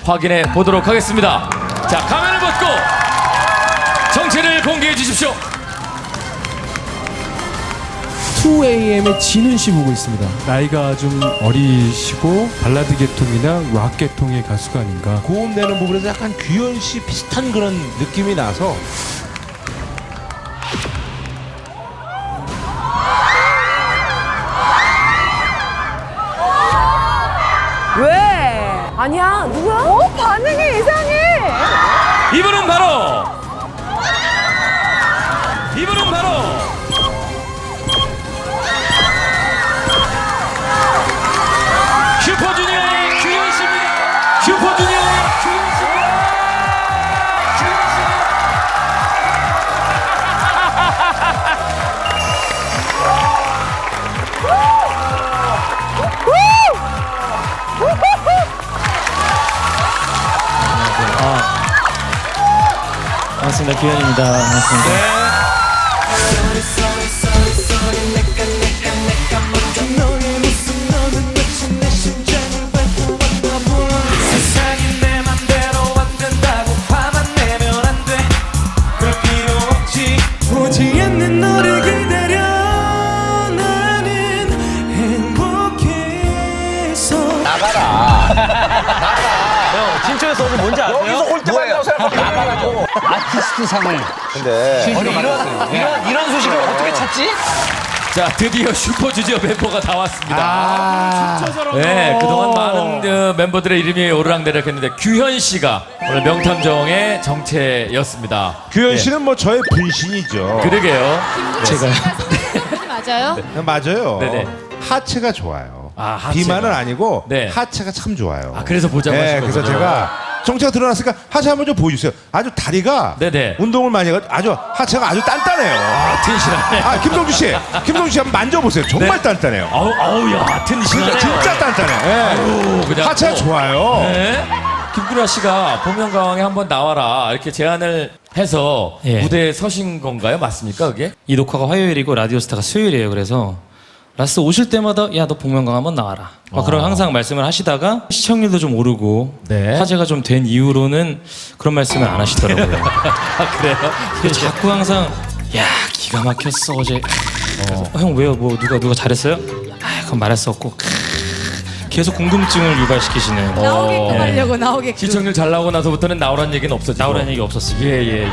확인해 보도록 하겠습니다. 자, 가면을 벗고 정체를 공개해 주십시오. 2AM의 진훈 씨 보고 있습니다. 나이가 좀 어리시고 발라드 계통이나 락 계통의 가수가 아닌가. 고음 내는 부분에서 약간 규현 씨 비슷한 그런 느낌이 나서 왜? 아니야, 누구야? 반응이 이상해. 이분은 바로 슈퍼주니어의 규현 씨입니다. 슈퍼주니어의 규현 씨입니다. 반갑습니다. 규현입니다. 반갑습니다. 오지 않는 너를 기다려 나는 행복해서 진초에서 오늘 뭔지 아세요? 여기서 올 때 만나고 생각하면 나가라고. 아티스트 상을. 근데 이런 소식을 어떻게 찾지? 자, 드디어 슈퍼주니어 멤버가 다 왔습니다. 네, 그동안 많은 멤버들의 이름이 오르락내리락했는데 규현 씨가 오늘 명탐정의 정체였습니다. 규현 씨는 뭐 저의 분신이죠. 그러게요. 제가요? 맞아요? 맞아요. 네네. 하체가 좋아요. 아, 하체가. 비만은 아니고 네. 하체가 참 좋아요. 아, 그래서 보자고 하신 네, 그래서 거죠? 제가 정체가 드러났으니까 하체 한번 좀 보여주세요. 아주 다리가 네네. 운동을 많이 해가지고 아주 하체가 아주 단단해요. 아, 튼실하네. 아, 김동주 씨 한번 만져보세요. 정말 네. 단단해요. 아우야, 튼실하네요. 진짜 단단해요. 네. 아우, 그냥 하체가 뭐. 좋아요. 네. 김구라 씨가 복면가왕에 한번 나와라 이렇게 제안을 해서 예. 무대에 서신 건가요? 맞습니까, 그게? 이 녹화가 화요일이고 라디오스타가 수요일이에요. 그래서 라스 오실 때마다 야 너 복면가왕 한번 나와라. 막 그런 항상 말씀을 하시다가 시청률도 좀 오르고 네. 화제가 좀 된 이후로는 그런 말씀을 안 하시더라고요. 아, 그래요? 그래서 자꾸 항상 야 기가 막혔어 어제. 형 왜요? 뭐 누가 잘했어요? 아 그건 말할 수 없고. 계속 궁금증을 유발시키시는. 나오게끔 하려고 나오게끔. 시청률 잘 나오고 나서부터는 나오란 얘기는 없었죠. 나오라는 얘기 없었어요. 예.